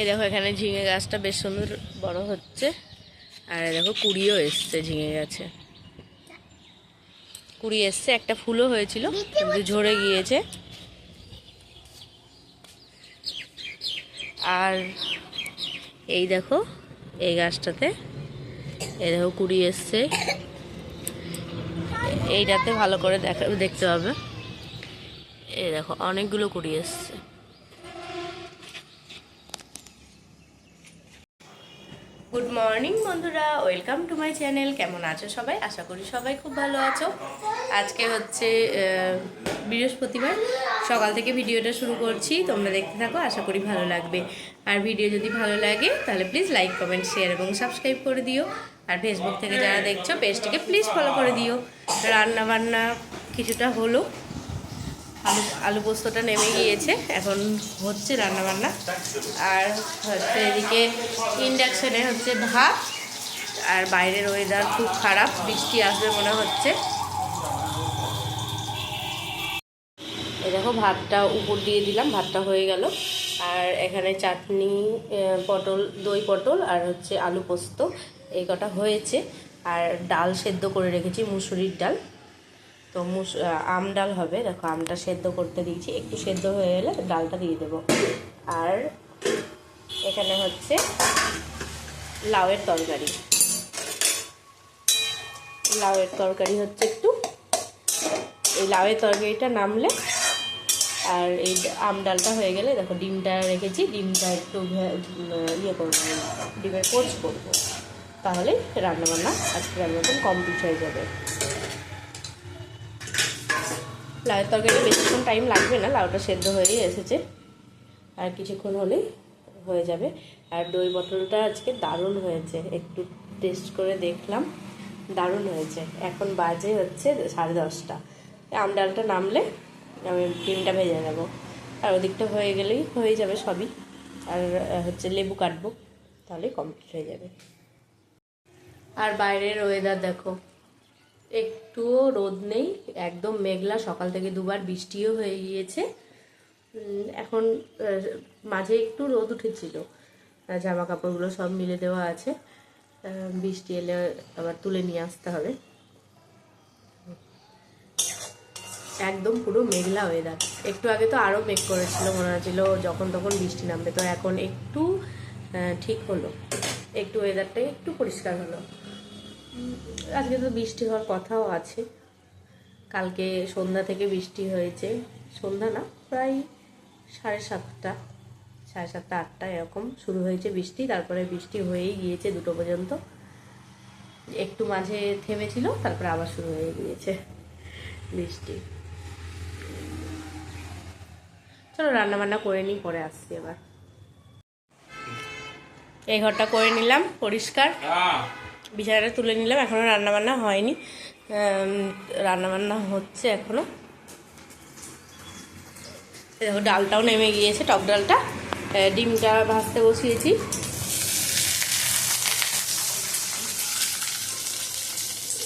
এই দেখো এখানে ঝিঙে গাছটা বেশ সুন্দর বড় হচ্ছে, আর দেখো কুড়িও এসছে ঝিঙে গাছে, কুড়ি এসছে, একটা ফুলও হয়েছিল কিন্তু ঝরে গিয়েছে। আর এই দেখো এই গাছটাতে এই দেখো কুড়ি এসছে, এইটাতে ভালো করে দেখতে হবে, এই দেখো অনেকগুলো কুড়ি এসছে। গুড মর্নিং বন্ধুরা, ওয়েলকাম টু মাই চ্যানেল। কেমন আছো সবাই? আশা করি সবাই খুব ভালো আছো। আজকে হচ্ছে বৃহস্পতিবার, সকাল থেকে ভিডিওটা শুরু করছি, তোমরা দেখতে থাকো, আশা করি ভালো লাগবে। আর ভিডিও যদি ভালো লাগে তাহলে প্লিজ লাইক, কমেন্ট, শেয়ার এবং সাবস্ক্রাইব করে দিও। আর ফেসবুক থেকে যারা দেখছো পেজটিকে প্লিজ ফলো করে দিও। রান্না বান্না কিছুটা হলো, আলু পোস্তটা নেমে গিয়েছে, এখন হচ্ছে রান্নাবান্না। আর হচ্ছে এদিকে ইন্ডাকশানে হচ্ছে ভাত, আর বাইরের ওয়েদার খুব খারাপ, বৃষ্টি আসবে মনে হচ্ছে। এই দেখো ভাতটা উপর দিয়ে দিলাম, ভাতটা হয়ে গেল। আর এখানে চাটনি, পটল, দই পটল আর হচ্ছে আলু পোস্ত, এই কটা হয়েছে। আর ডাল সেদ্ধ করে রেখেছি, মুসুরির ডাল। তো আম ডাল হবে, দেখো আমটা সেদ্ধ করতে দিয়েছি, একটু সেদ্ধ হয়ে গেলে ডালটা দিয়ে দেবো। আর এখানে হচ্ছে লাউয়ের তরকারি, লাউয়ের তরকারি হচ্ছে একটু, এই লাউয়ের তরকারিটা নামলে আর এই আম ডালটা হয়ে গেলে দেখো ডিমটা রেখেছি, ডিমটা একটু ইয়ে করবো, ডিমের পোচ করবো, তাহলে রান্নাবান্না আজকের মতন কমপ্লিট হয়ে যাবে। লাউয়ের তরকারি বেশিক্ষণ টাইম লাগবে না, লাউটা সেদ্ধ হয়েই এসেছে, আর কিছুক্ষণ হলেই হয়ে যাবে। আর দই পটলটা আজকে দারুণ হয়েছে, একটু টেস্ট করে দেখলাম, দারুণ হয়েছে। এখন বাজে হচ্ছে 10:30, আম ডালটা নামলে আমি ডিমটা ভেজে নেব, আর ওদিকটা হয়ে গেলেই হয়ে যাবে সবই। আর হচ্ছে লেবু কাটবো, তাহলেই কমপ্লিট হয়ে যাবে। আর বাইরের ওয়েদার দেখো, একটুও রোদ নেই, একদম মেঘলা, সকাল থেকে দুবার বৃষ্টিও হয়ে গিয়েছে। এখন মাঝে একটু রোদ উঠেছিল, জামা কাপড়গুলো সব মিলে দেওয়া আছে, বৃষ্টি এলে আবার তুলে নিয়ে আসতে হবে। একদম পুরো মেঘলা ওয়েদার, একটু আগে তো আরও মেঘ করেছিল, মনে হচ্ছিল যখন তখন বৃষ্টি নামবে, তো এখন একটু ঠিক হলো, একটু ওয়েদারটা একটু পরিষ্কার হলো। আজকে তো বৃষ্টি হওয়ার কথাও আছে, কালকে সন্ধ্যা থেকে বৃষ্টি হয়েছে, সন্ধ্যা না প্রায় 7:30, 7:30, 8টা এরকম শুরু হয়েছে বৃষ্টি, তারপরে বৃষ্টি হয়েই গিয়েছে 2টো পর্যন্ত, একটু মাঝে থেমেছিল, তারপরে আবার শুরু হয়ে গিয়েছে বৃষ্টি। চলো রান্নাবান্না করে নিই, পরে আসছি। এবার এই ঘরটা করে নিলাম পরিষ্কার, বিছানাটা তুলে নিলাম, এখনও রান্নাবান্না হয়নি, রান্নাবান্না হচ্ছে এখনও। দেখো ডালটাও নেমে গিয়েছে, টক ডালটা, ডিমটা ভাজতে বসিয়েছি।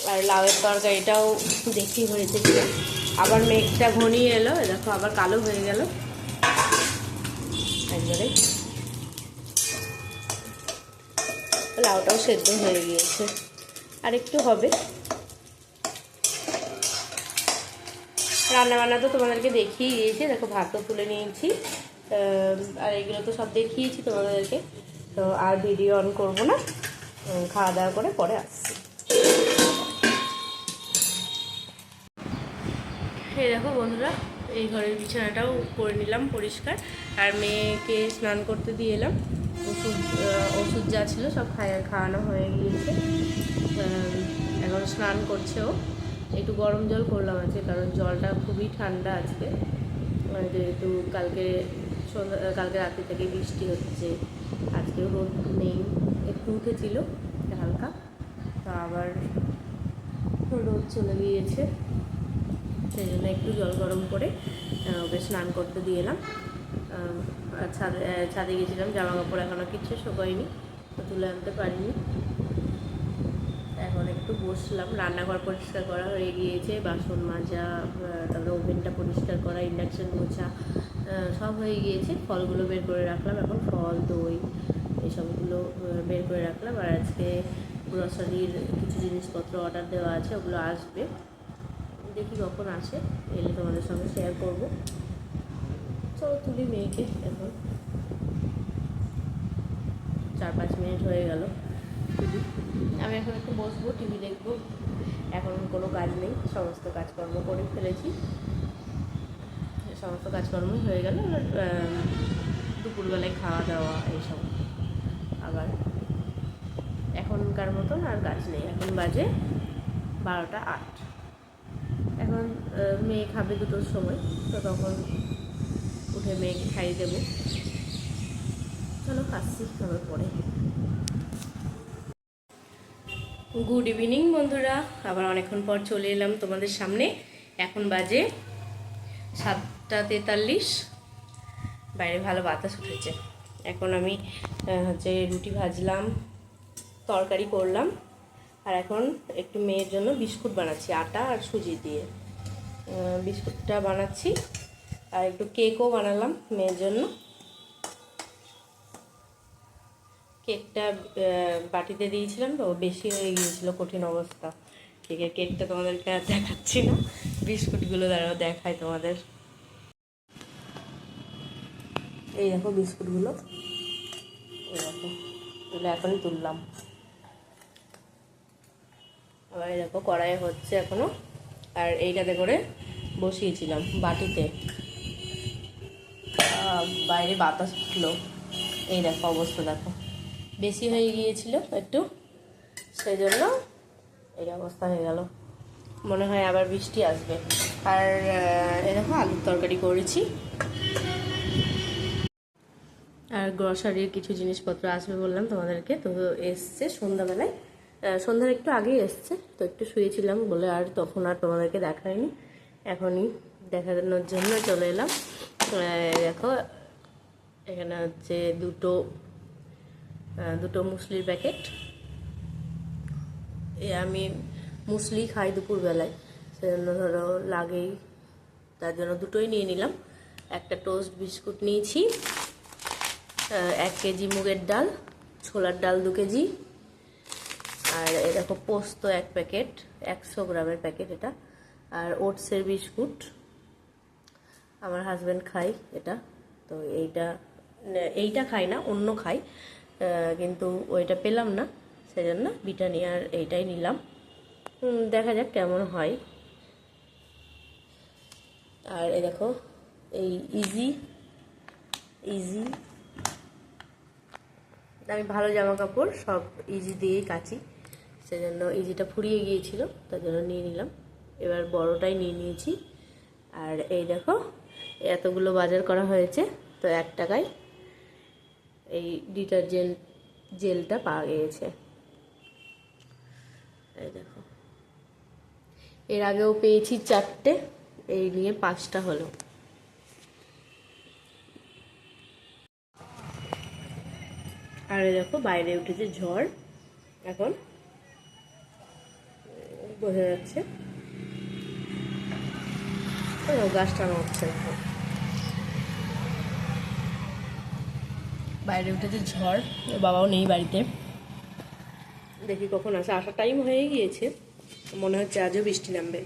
আর লাউয়ের তরকারিটাও দেখি হয়েছে কি, আবার মেঘটা ঘনিয়ে এলো, দেখো আবার কালো হয়ে গেল একবারে। লাউটাও সেদ্ধ হয়ে গিয়েছে, আর একটু হবে। রান্নাবান্না তো তোমাদেরকে দেখিয়ে দিয়েছি, দেখো ভাতও তুলে নিয়েছি, আর এগুলো তো সব দেখিয়েছি তোমাদেরকে, তো আর ভিডিও অন করবো না, খাওয়া দাওয়া করে পরে আসছি। এই দেখো বন্ধুরা, এই ঘরের বিছানাটাও করে নিলাম পরিষ্কার, আর মেয়েকে স্নান করতে দিয়ে এলাম, ওষুধ যা ছিল সব খাওয়ানো হয়ে গিয়েছে, এখন স্নান করছে ও। একটু গরম জল করলাম আজকে, কারণ জলটা খুবই ঠান্ডা আজকে, যেহেতু কালকে রাত্রি থেকে বৃষ্টি হচ্ছে, আজকেও রোদ নেই, একটু উঠেছিল হালকা, তো আবার রোদ চলে গিয়েছে, সেই জন্য একটু জল গরম করে ওকে স্নান করতে দিয়ে এলাম। ছাদে গেছিলাম, জামা কাপড় এখনও কিচ্ছু শুকোয়নি, তো তুলে আনতে পারিনি। এখন একটু বসলাম, রান্নাঘর পরিষ্কার করা হয়ে গিয়েছে, বাসন মাজা, তারপরে ওভেনটা পরিষ্কার করা, ইন্ডাকশান মোছা, সব হয়ে গিয়েছে। ফলগুলো বের করে রাখলাম, এখন ফল দই এইসবগুলো বের করে রাখলাম। আর আজকে গ্রসারির কিছু জিনিসপত্র অর্ডার দেওয়া আছে, ওগুলো আসবে, দেখি কখন আসে, এলে তোমাদের সঙ্গে শেয়ার করবো। চলো তুলি মেয়েকে, এখন 4-5 মিনিট হয়ে গেল। আমি এখন একটু বসবো, টিভি দেখবো। এখন কোনো কাজ নেই, সমস্ত কাজকর্ম করে ফেলেছি, সমস্ত কাজকর্মই হয়ে গেল। দুপুরবেলায় খাওয়া দাওয়া এইসব, আবার এখনকার মতন আর কাজ নেই। এখন বাজে 12টা 8। এখন মেয়ে খাবে 2টোর সময়, তো তখন উঠে মেয়েকে খাইয়ে দেবো। চলো আসছি আবার পরে। গুড ইভিনিং বন্ধুরা, আবার অনেকক্ষণ পর চলে এলাম তোমাদের সামনে। এখন বাজে 7টা 43। বাইরে ভালো বাতাস উঠেছে। এখন আমি হচ্ছে রুটি ভাজলাম, তরকারি করলাম, আর এখন একটু মেয়ের জন্য বিস্কুট বানাচ্ছি আটা আর সুজি দিয়ে। বিস্কুটটা বানাচ্ছি, আর একটু কেকও বানালাম মেয়ের জন্য। কেকটা বাটিতে দিয়েছিলাম তো বেশি হয়ে গিয়েছিলো, কঠিন অবস্থা। কেকটা তোমাদেরকে আর দেখাচ্ছি না, বিস্কুটগুলো দ্বারাও দেখাই তোমাদের। এই দেখো বিস্কুটগুলো, এই দেখো, এগুলো এখনই তুললাম। আবার এই দেখো কড়াইয়ে হচ্ছে এখনো, আর এইটাতে করে বসিয়েছিলাম বাটিতে। বাইরে বাতাস উঠলো, এই দেখো অবস্থা দেখো, বেশি হয়ে গিয়েছিল একটু, সেই জন্য এই অবস্থা হয়ে গেল। মনে হয় আবার বৃষ্টি আসবে। আর এই দেখো আলুর তরকারি করেছি, আর গ্রসারির কিছু জিনিসপত্র আসবে বললাম তোমাদেরকে, তো এসছে সন্ধ্যাবেলায়, সন্ধ্যার একটু আগেই এসছে। তো একটু শুয়েছিলাম বলে আর তখন আর তোমাদেরকে দেখাইনি, এখনই দেখানোর জন্য চলে এলাম। দেখো এখানে হচ্ছে দুটো মুসলির প্যাকেট। আমি মুসলি খাই দুপুরবেলায়, সেজন্য ধরো লাগেই, তার জন্য দুটোই নিয়ে নিলাম। একটা টোস্ট বিস্কুট নিয়েছি, 1 কেজি মুগের ডাল, ছোলার ডাল 2 কেজি, আর এই দেখো পোস্ত 1 প্যাকেট, 100 গ্রামের প্যাকেট এটা, আর ওটসের বিস্কুট। আমার হাজব্যান্ড খাই এটা, তো এইটা খাই না, অন্য খাই, কিন্তু ওইটা পেলাম না, সেজন্য ব্রিটানিয়ার এইটাই নিলাম। দেখা যাক কেমন হয়। আর এই দেখো এই ইজি, আমি ভালো জামা কাপড় সব ইজি দিয়েই কাচি, সেজন্য ইজিটা ফুরিয়ে গিয়েছিল, তার জন্য নিয়ে নিলাম। এবার বড়টাই নিয়ে নিয়েছি। আর এই দেখো এতগুলো বাজার করা হয়েছে, তো 1 টাকায় এই ডিটারজেন্ট জেলটা পাওয়া গিয়েছে। এই দেখো, এর আগেও পেয়েছি 4টে, এই নিয়ে 5টা হলো। আর দেখো বাইরে উঠেছে ঝড়, এখন বোঝা যাচ্ছে গাছটা নড়ছে। দেখো বাইরে উঠেছে ঝড়, বাবাও নেই বাড়িতে, দেখি কখন আসে। আসার টাইম হয়ে গিয়েছে, মনে হচ্ছে আজও বৃষ্টি নামবে।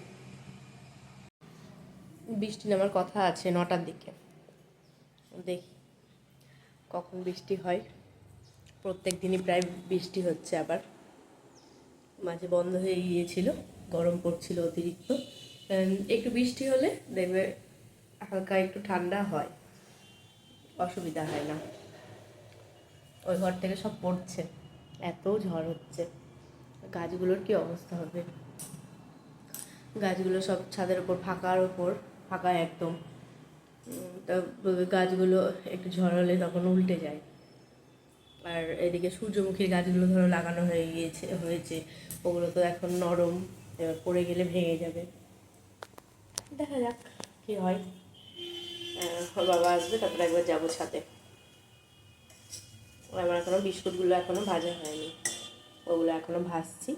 বৃষ্টি নামার কথা আছে 9টার দিকে, দেখি কখন বৃষ্টি হয়। প্রত্যেক দিনই প্রায় বৃষ্টি হচ্ছে, আবার মাঝে বন্ধ হয়ে গিয়েছিল, গরম পড়ছিল অতিরিক্ত। একটু বৃষ্টি হলে দেখবে হালকা একটু ঠান্ডা হয়, অসুবিধা হয় না। ওই ঘর থেকে সব পড়ছে, এত ঝড় হচ্ছে। গাছগুলোর কি অবস্থা হবে, গাছগুলো সব ছাদের ওপর, ফাঁকা একদম। তো গাছগুলো একটু ঝড় হলে তখন উল্টে যায়। আর এদিকে সূর্যমুখীর গাছগুলো ধরো লাগানো হয়েছে, ওগুলো তো এখন নরম, এবার পড়ে গেলে ভেঙে যাবে। দেখা যাক কী হয়। বাবা আসবে, তারপরে একবার যাবো ছাদে। আমার এখনও বিস্কুটগুলো এখনও ভাজা হয়নি, ওগুলো এখনও ভাজছি।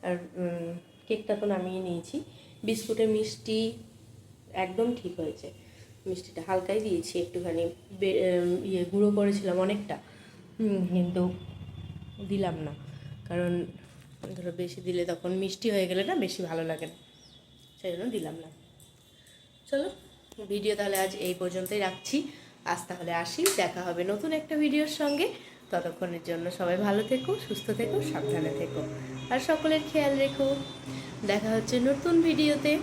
আর কেকটা তো নামিয়ে নিয়েছি। বিস্কুটে মিষ্টি একদম ঠিক হয়েছে, মিষ্টিটা হালকাই দিয়েছি, একটুখানি গুঁড়ো করেছিলাম অনেকটা, কিন্তু দিলাম না, কারণ ধরো বেশি দিলে তখন মিষ্টি হয়ে গেলে না বেশি ভালো লাগে না, সেই জন্য দিলাম না। চলো ভিডিও তাহলে আজ এই পর্যন্তই রাখছি। আজ তাহলে আসি, দেখা হবে নতুন একটা ভিডিওর সঙ্গে। ততক্ষণের জন্য সবাই ভালো থেকো, সুস্থ থেকো, সাবধানে থেকো, আর সকলের খেয়াল রেখো। দেখা হচ্ছে নতুন ভিডিওতে।